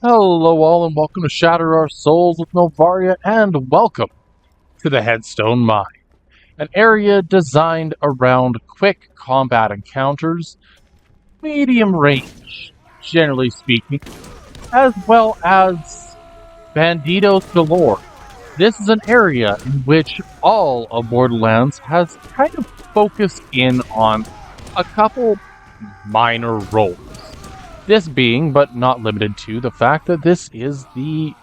Hello all and welcome to Shatter Our Souls with Novaria and welcome to the Headstone Mine, an area designed around quick combat encounters, medium range, generally speaking, as well as banditos galore. This is an area in which all of Borderlands has kind of focused in on a couple minor roles. This being, but not limited to, the fact that this is the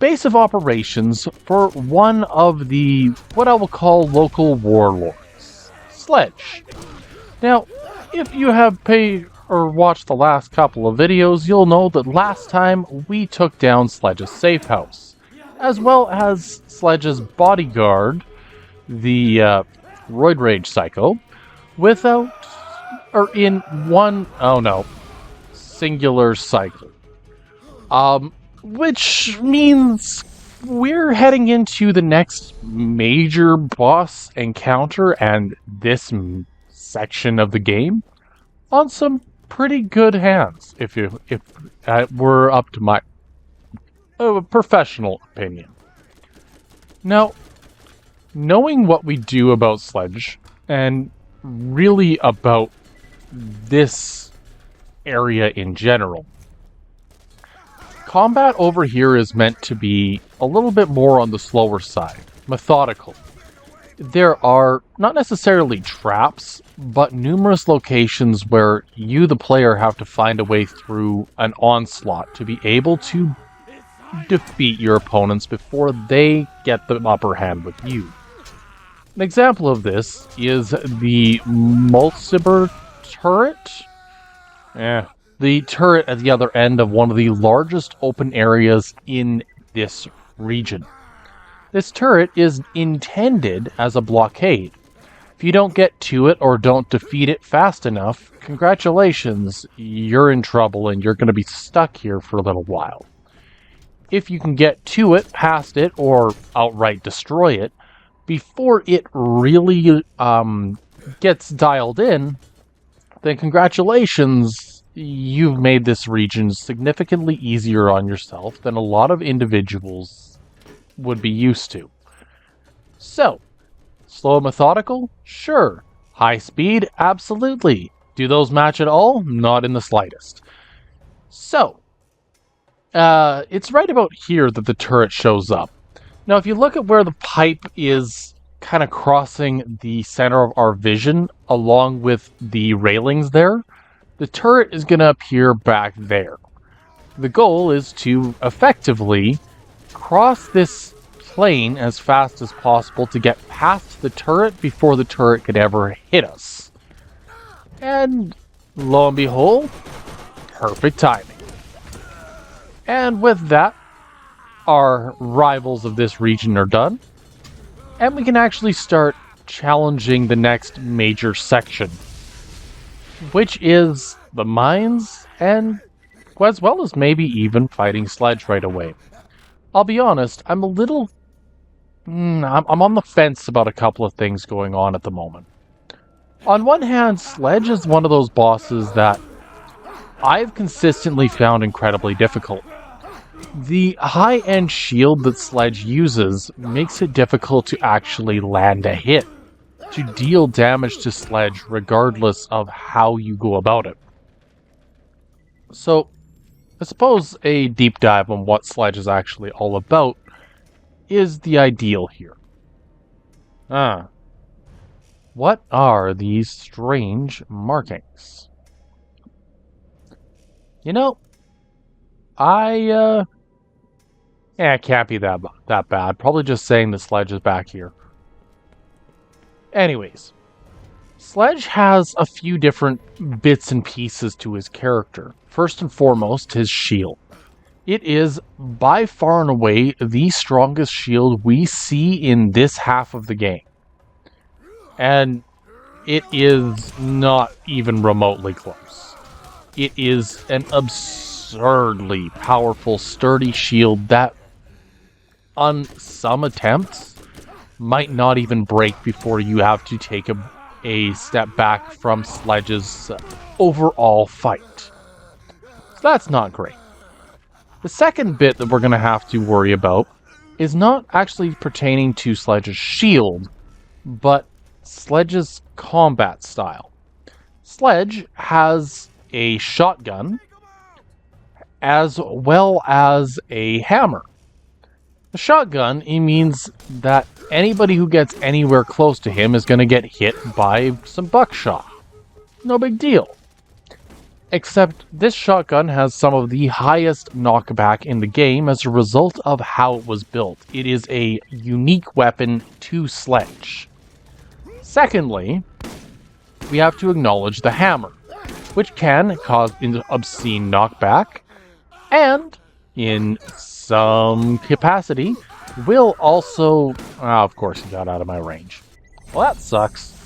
base of operations for one of the, what I will call, local warlords, Sledge. Now, if you have paid or watched the last couple of videos, you'll know that last time we took down Sledge's safe house, as well as Sledge's bodyguard, the Roid Rage Psycho, without, or in one, oh no, singular cycle. Which means we're heading into the next major boss encounter and this section of the game on some pretty good hands, if we're up to my professional opinion. Now, knowing what we do about Sledge and really about this area in general, combat over here is meant to be a little bit more on the slower side, methodical. There are not necessarily traps, but numerous locations where you, the player, have to find a way through an onslaught to be able to defeat your opponents before they get the upper hand with you. An example of this is the Mulciber turret. The turret at the other end of one of the largest open areas in this region. This turret is intended as a blockade. If you don't get to it or don't defeat it fast enough, congratulations, you're in trouble and you're going to be stuck here for a little while. If you can get to it, past it, or outright destroy it, before it really gets dialed in, then congratulations, you've made this region significantly easier on yourself than a lot of individuals would be used to. So, slow and methodical? Sure. High speed? Absolutely. Do those match at all? Not in the slightest. So, it's right about here that the turret shows up. Now, if you look at where the pipe is kind of crossing the center of our vision, along with the railings there, the turret is going to appear back there. The goal is to effectively cross this plane as fast as possible to get past the turret before the turret could ever hit us. And lo and behold, perfect timing. And with that, our rivals of this region are done, and we can actually start challenging the next major section, which is the mines, and as well as maybe even fighting Sledge right away. I'll be honest, I'm a little... I'm on the fence about a couple of things going on at the moment. On one hand, Sledge is one of those bosses that I've consistently found incredibly difficult. The high-end shield that Sledge uses makes it difficult to actually land a hit, to deal damage to Sledge regardless of how you go about it. So, I suppose a deep dive on what Sledge is actually all about is the ideal here. What are these strange markings? You know, it can't be that bad. Probably just saying the Sledge is back here. Anyways, Sledge has a few different bits and pieces to his character. First and foremost, his shield. It is by far and away the strongest shield we see in this half of the game. And it is not even remotely close. It is an absurdly powerful, sturdy shield that, on some attempts, might not even break before you have to take a step back from Sledge's overall fight. So that's not great. The second bit that we're going to have to worry about is not actually pertaining to Sledge's shield, but Sledge's combat style. Sledge has a shotgun as well as a hammer. The shotgun, it means that anybody who gets anywhere close to him is going to get hit by some buckshot. No big deal. Except this shotgun has some of the highest knockback in the game as a result of how it was built. It is a unique weapon to Sledge. Secondly, we have to acknowledge the hammer, which can cause obscene knockback, and in some capacity will also... of course he got out of my range. Well, that sucks.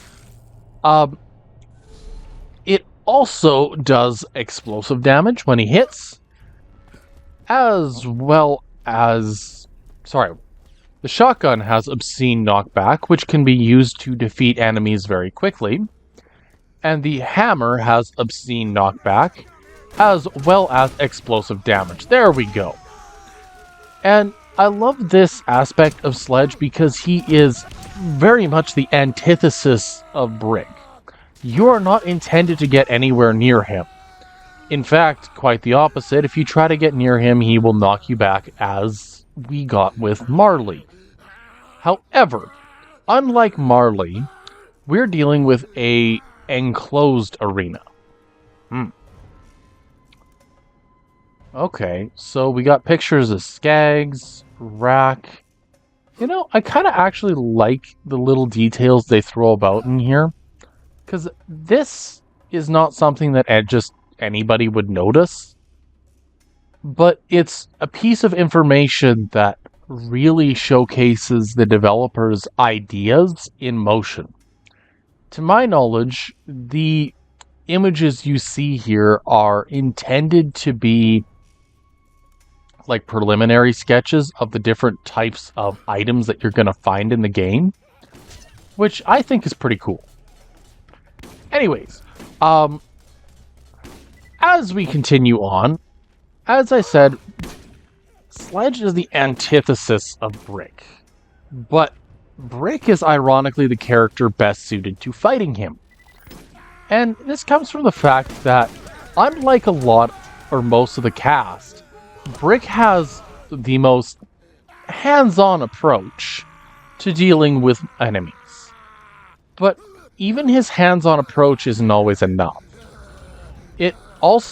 It also does explosive damage when he hits, as well as... Sorry. The shotgun has obscene knockback, which can be used to defeat enemies very quickly. And the hammer has obscene knockback, as well as explosive damage. There we go. And I love this aspect of Sledge because he is very much the antithesis of Brick. You are not intended to get anywhere near him. In fact, quite the opposite. If you try to get near him, he will knock you back, as we got with Marley. However, unlike Marley, we're dealing with a enclosed arena. Okay, so we got pictures of Skags, Rack. You know, I kind of actually like the little details they throw about in here, because this is not something that just anybody would notice, but it's a piece of information that really showcases the developer's ideas in motion. To my knowledge, the images you see here are intended to be like preliminary sketches of the different types of items that you're going to find in the game, which I think is pretty cool. Anyways, as we continue on, as I said, Sledge is the antithesis of Brick, but Brick is ironically the character best suited to fighting him. And this comes from the fact that, unlike a lot or most of the cast, Brick has the most hands-on approach to dealing with enemies. But even his hands-on approach isn't always enough.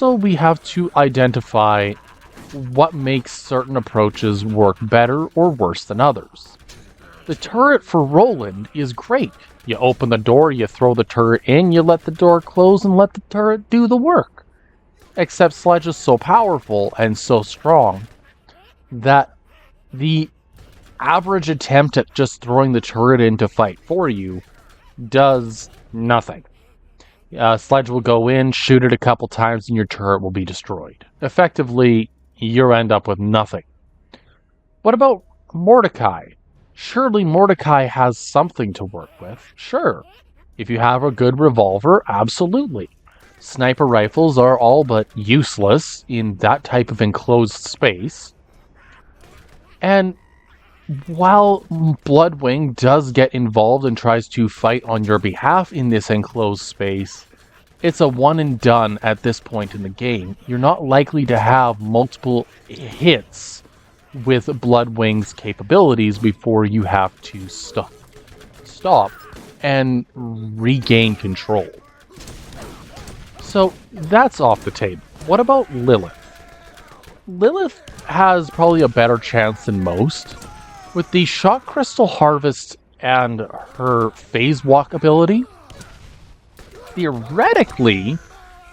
We have to identify what makes certain approaches work better or worse than others. The turret for Roland is great. You open the door, you throw the turret in, you let the door close and let the turret do the work. Except Sledge is so powerful and so strong that the average attempt at just throwing the turret in to fight for you does nothing. Sledge will go in, shoot it a couple times, and your turret will be destroyed. Effectively, you end up with nothing. What about Mordecai? Surely Mordecai has something to work with. Sure. If you have a good revolver, absolutely. Sniper rifles are all but useless in that type of enclosed space. And while Bloodwing does get involved and tries to fight on your behalf in this enclosed space, it's a one and done at this point in the game. You're not likely to have multiple hits with Bloodwing's capabilities before you have to stop and regain control. So that's off the table. What about Lilith? Lilith has probably a better chance than most. With the Shock Crystal Harvest and her Phase Walk ability, theoretically,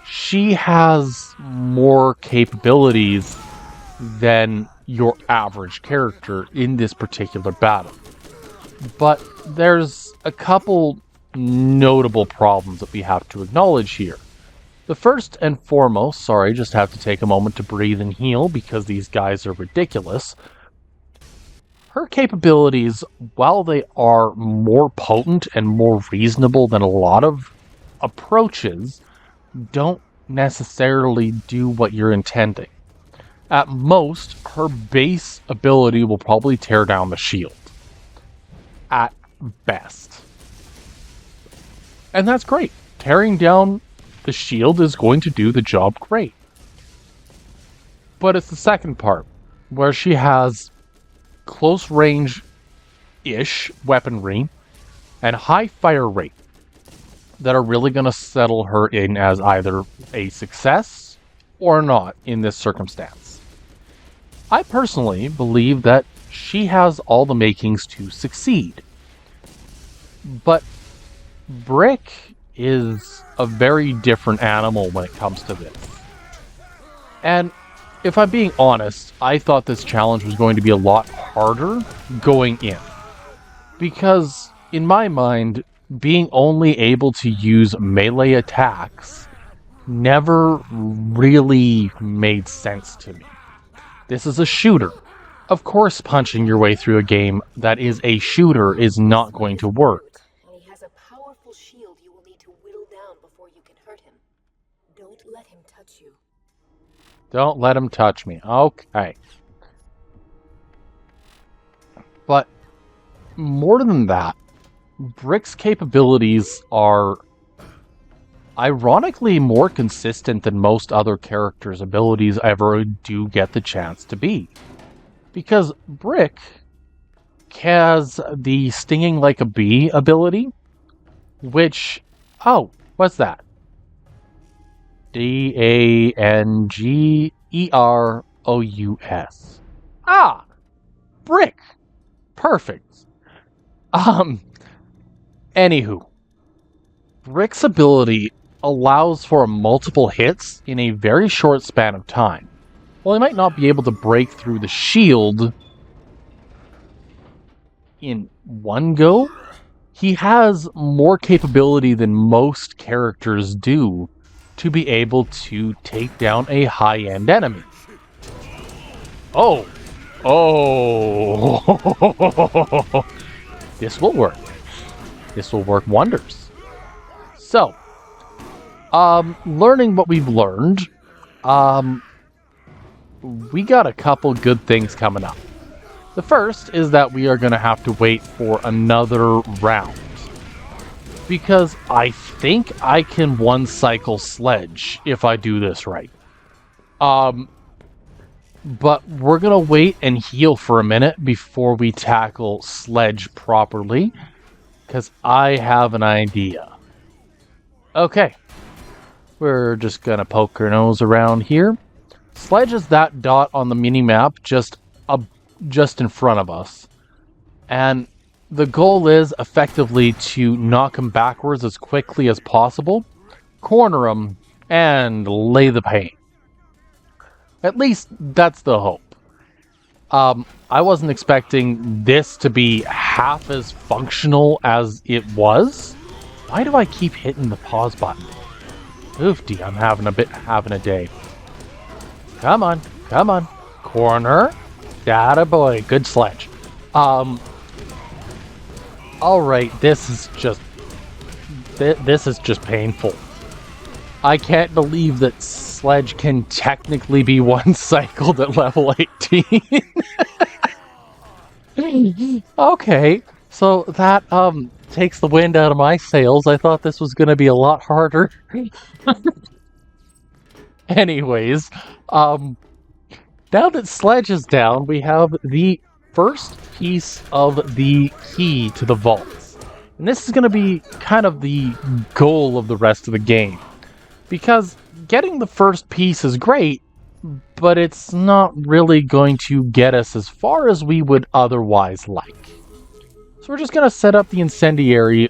she has more capabilities than your average character in this particular battle. But there's a couple notable problems that we have to acknowledge here. The first and foremost, just have to take a moment to breathe and heal because these guys are ridiculous. Her capabilities, while they are more potent and more reasonable than a lot of approaches, don't necessarily do what you're intending. At most, her base ability will probably tear down the shield. At best. And that's great. Tearing down the shield is going to do the job great. But it's the second part, where she has close range-ish weaponry and high fire rate that are really going to settle her in as either a success or not in this circumstance. I personally believe that she has all the makings to succeed. But Brick is a very different animal when it comes to this. And if I'm being honest, I thought this challenge was going to be a lot harder going in. Because, in my mind, being only able to use melee attacks never really made sense to me. This is a shooter. Of course, punching your way through a game that is a shooter is not going to work. And he has a powerful shield you will need to whittle down before you can hurt him. Don't let him touch you. Don't let him touch me. Okay. But more than that, Brick's capabilities are ironically more consistent than most other characters' abilities ever do get the chance to be. Because Brick has the stinging like a bee ability, which, oh, what's that? Dangerous. Ah! Brick! Perfect. Anywho. Brick's ability allows for multiple hits in a very short span of time. While he might not be able to break through the shield in one go, he has more capability than most characters do to be able to take down a high-end enemy. Oh! This will work. This will work wonders. So, learning what we've learned, we got a couple good things coming up. The first is that we are going to have to wait for another round. Because I think I can one-cycle Sledge if I do this right. But we're going to wait and heal for a minute before we tackle Sledge properly. Because I have an idea. Okay. We're just going to poke our nose around here. Sledge is that dot on the mini-map just in front of us. And the goal is effectively to knock him backwards as quickly as possible, corner him, and lay the pain. At least that's the hope. I wasn't expecting this to be half as functional as it was. Why do I keep hitting the pause button? Oofty, I'm having a day. Come on. Corner. Atta boy, good Sledge. Alright, this is just painful. I can't believe that Sledge can technically be one-cycled at level 18. Okay, so that takes the wind out of my sails. I thought this was going to be a lot harder. Anyways, now that Sledge is down, we have the first piece of the key to the vaults. And this is going to be kind of the goal of the rest of the game. Because getting the first piece is great, but it's not really going to get us as far as we would otherwise like. So we're just going to set up the incendiary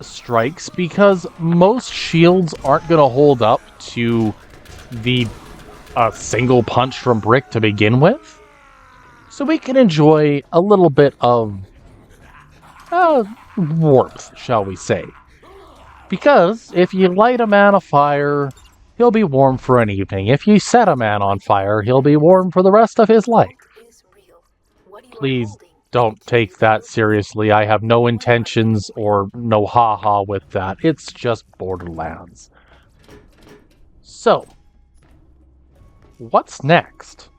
strikes because most shields aren't going to hold up to the single punch from Brick to begin with. So we can enjoy a little bit of warmth, shall we say. Because if you light a man afire, he'll be warm for an evening. If you set a man on fire, he'll be warm for the rest of his life. Please don't take that seriously. I have no intentions or no ha-ha with that. It's just Borderlands. So, what's next?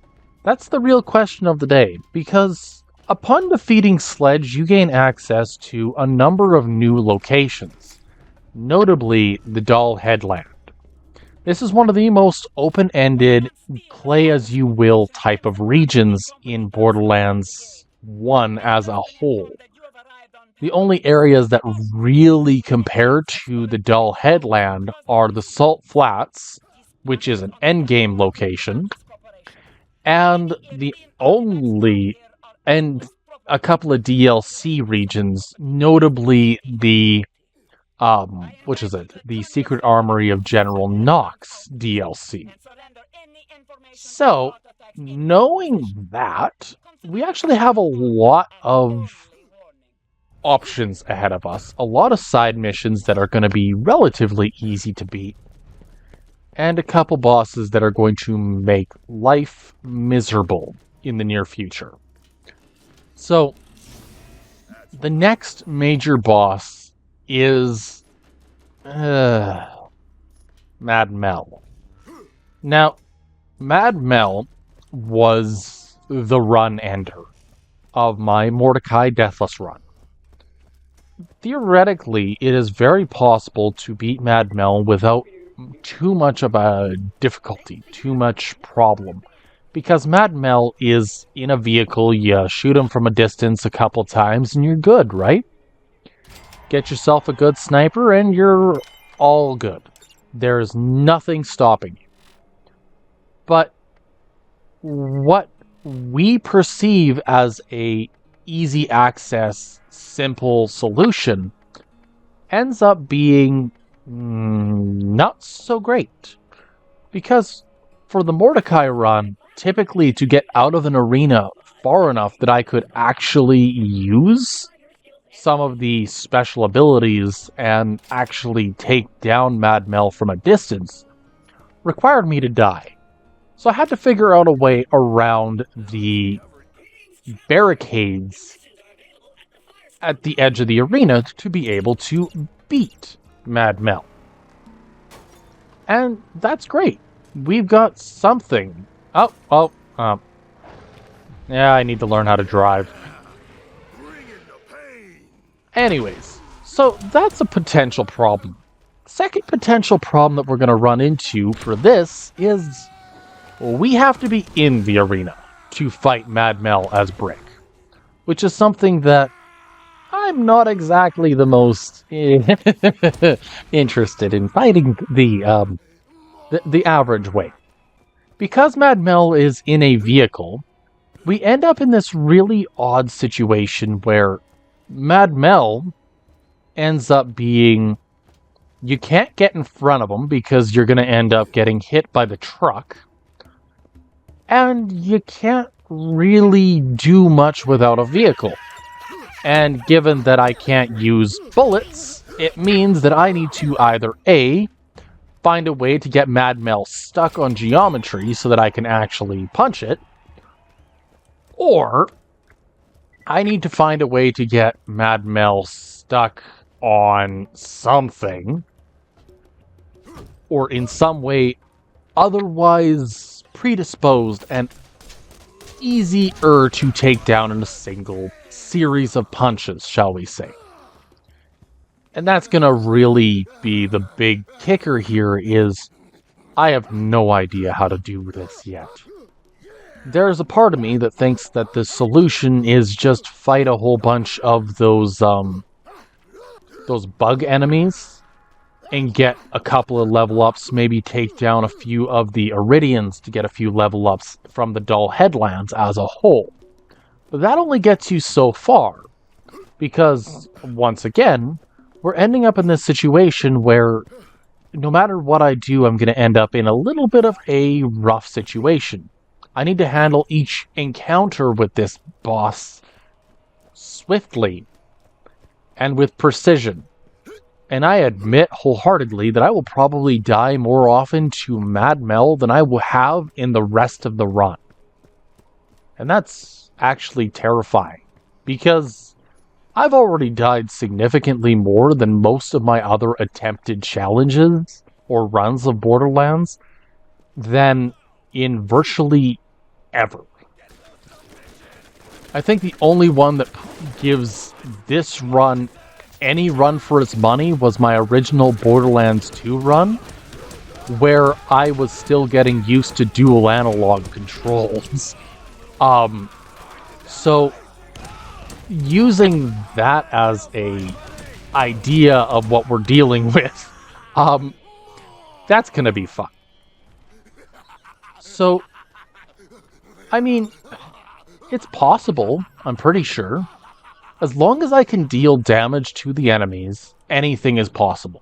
That's the real question of the day, because upon defeating Sledge, you gain access to a number of new locations, notably the Doll Headland. This is one of the most open-ended, play-as-you-will type of regions in Borderlands 1 as a whole. The only areas that really compare to the Dull Headland are the Salt Flats, which is an endgame location, and and a couple of DLC regions, notably the which is it? The Secret Armory of General Knox DLC. So, knowing that, we actually have a lot of options ahead of us, a lot of side missions that are going to be relatively easy to beat, and a couple bosses that are going to make life miserable in the near future. So, the next major boss is Mad Mel. Now, Mad Mel was the run ender of my Mordecai Deathless run. Theoretically, it is very possible to beat Mad Mel without too much of a difficulty, too much problem. Because Mad Mel is in a vehicle, you shoot him from a distance a couple times and you're good, right? Get yourself a good sniper and you're all good. There's nothing stopping you. But what we perceive as a easy access, simple solution ends up being not so great. Because for the Mordecai run, typically to get out of an arena far enough that I could actually use some of the special abilities and actually take down Mad Mel from a distance required me to die. So I had to figure out a way around the barricades at the edge of the arena to be able to beat Mad Mel. And that's great. We've got something. Yeah, I need to learn how to drive. Anyways, so that's a potential problem. Second potential problem that we're going to run into for this is we have to be in the arena to fight Mad Mel as Brick, which is something that I'm not exactly the most interested in fighting the average way. Because Mad Mel is in a vehicle, we end up in this really odd situation where Mad Mel ends up being, you can't get in front of him because you're going to end up getting hit by the truck, and you can't really do much without a vehicle. And given that I can't use bullets, it means that I need to either A, find a way to get Mad Mel stuck on geometry so that I can actually punch it, or I need to find a way to get Mad Mel stuck on something, or in some way otherwise predisposed and easier to take down in a single series of punches, shall we say. And that's gonna really be the big kicker here, is I have no idea how to do this yet. There's a part of me that thinks that the solution is just fight a whole bunch of those bug enemies and get a couple of level ups, maybe take down a few of the Iridians to get a few level ups from the Dull Headlands as a whole. But that only gets you so far, because once again, we're ending up in this situation where no matter what I do, I'm going to end up in a little bit of a rough situation. I need to handle each encounter with this boss swiftly and with precision. And I admit wholeheartedly that I will probably die more often to Mad Mel than I will have in the rest of the run. And that's actually terrifying, because I've already died significantly more than most of my other attempted challenges or runs of Borderlands than in virtually ever. I think the only one that gives this run any run for its money was my original Borderlands 2 run, where I was still getting used to dual analog controls. So using that as a idea of what we're dealing with, that's gonna be fun. So, I mean, it's possible, I'm pretty sure. As long as I can deal damage to the enemies, anything is possible.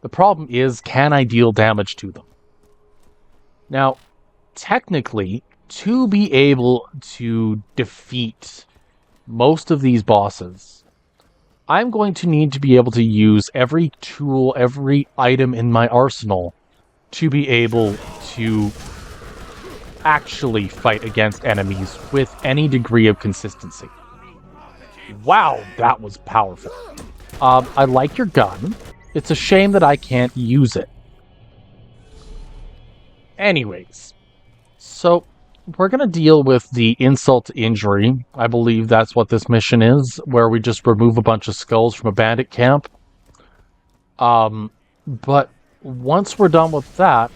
The problem is, can I deal damage to them? Now, technically, to be able to defeat most of these bosses, I'm going to need to be able to use every tool, every item in my arsenal to be able to actually fight against enemies with any degree of consistency. Wow, that was powerful. I like your gun. It's a shame that I can't use it. Anyways, so we're going to deal with the insult to injury. I believe that's what this mission is, where we just remove a bunch of skulls from a bandit camp. But once we're done with that,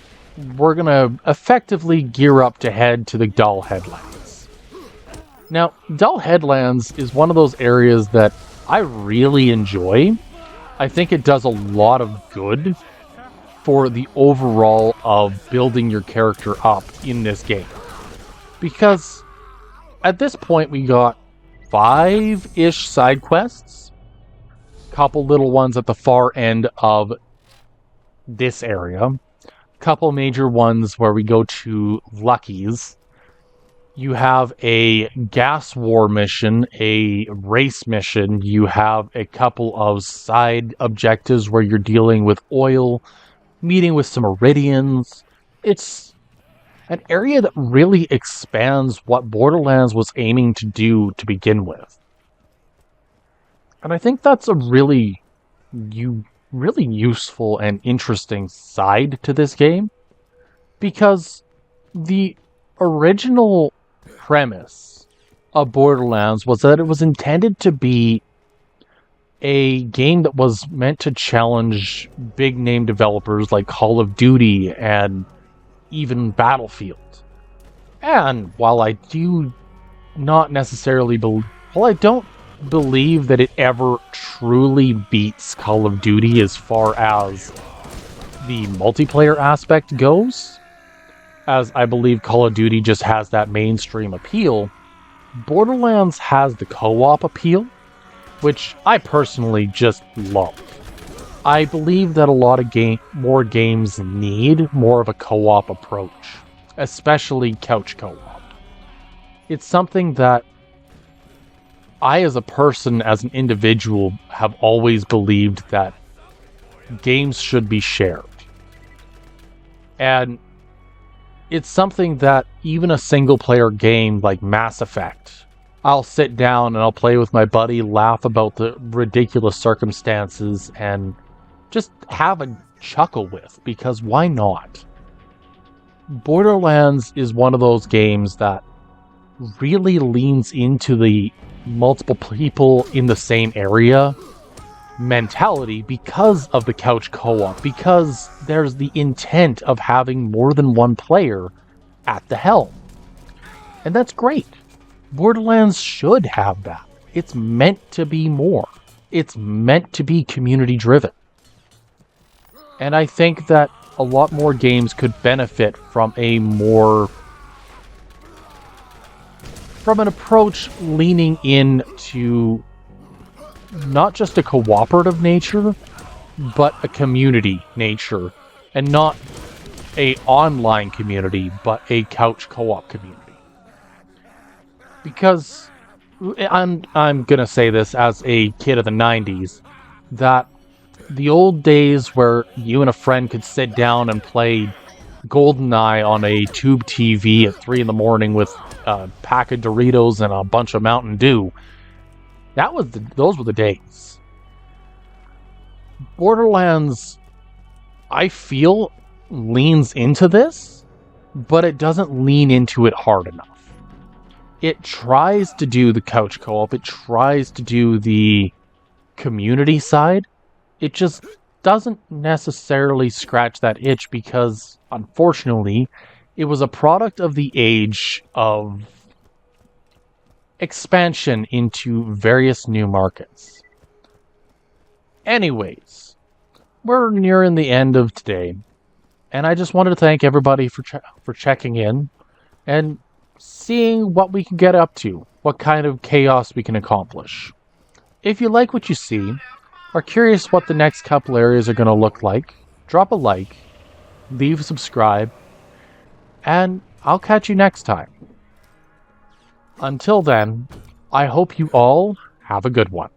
we're going to effectively gear up to head to the Dull Headlands. Now, Dull Headlands is one of those areas that I really enjoy. I think it does a lot of good for the overall of building your character up in this game. Because at this point we got 5-ish side quests, couple little ones at the far end of this area, couple major ones where we go to Lucky's. You have a gas war mission, a race mission, you have a couple of side objectives where you're dealing with oil, meeting with some Iridians. It's an area that really expands what Borderlands was aiming to do to begin with. And I think that's a really useful and interesting side to this game, because the original premise of Borderlands was that it was intended to be a game that was meant to challenge big name developers like Call of Duty and even Battlefield. And while I do not necessarily while I don't believe that it ever truly beats Call of Duty as far as the multiplayer aspect goes, as I believe Call of Duty just has that mainstream appeal, Borderlands has the co-op appeal, which I personally just love. I believe that a lot of more games need more of a co-op approach, especially couch co-op. It's something that I, as a person, as an individual, have always believed that games should be shared. And it's something that even a single-player game like Mass Effect, I'll sit down and I'll play with my buddy, laugh about the ridiculous circumstances, and just have a chuckle with, because why not? Borderlands is one of those games that really leans into the multiple people in the same area mentality because of the couch co-op, because there's the intent of having more than one player at the helm. And that's great. Borderlands should have that. It's meant to be more. It's meant to be community driven. And I think that a lot more games could benefit from an approach leaning into not just a cooperative nature, but a community nature, and not a online community, but a couch co-op community. Because I'm gonna say this as a kid of the 90s, that the old days where you and a friend could sit down and play GoldenEye on a tube TV at 3 a.m. with a pack of Doritos and a bunch of Mountain Dew, those were the days. Borderlands, I feel, leans into this, but it doesn't lean into it hard enough. it tries to do the couch co-op, it tries to do the community side. It just doesn't necessarily scratch that itch because, unfortunately, it was a product of the age of expansion into various new markets. Anyways, we're nearing the end of today, and I just wanted to thank everybody for checking in and seeing what we can get up to, what kind of chaos we can accomplish. If you like what you see, are curious what the next couple areas are going to look like, drop a like, leave a subscribe, and I'll catch you next time. Until then, I hope you all have a good one.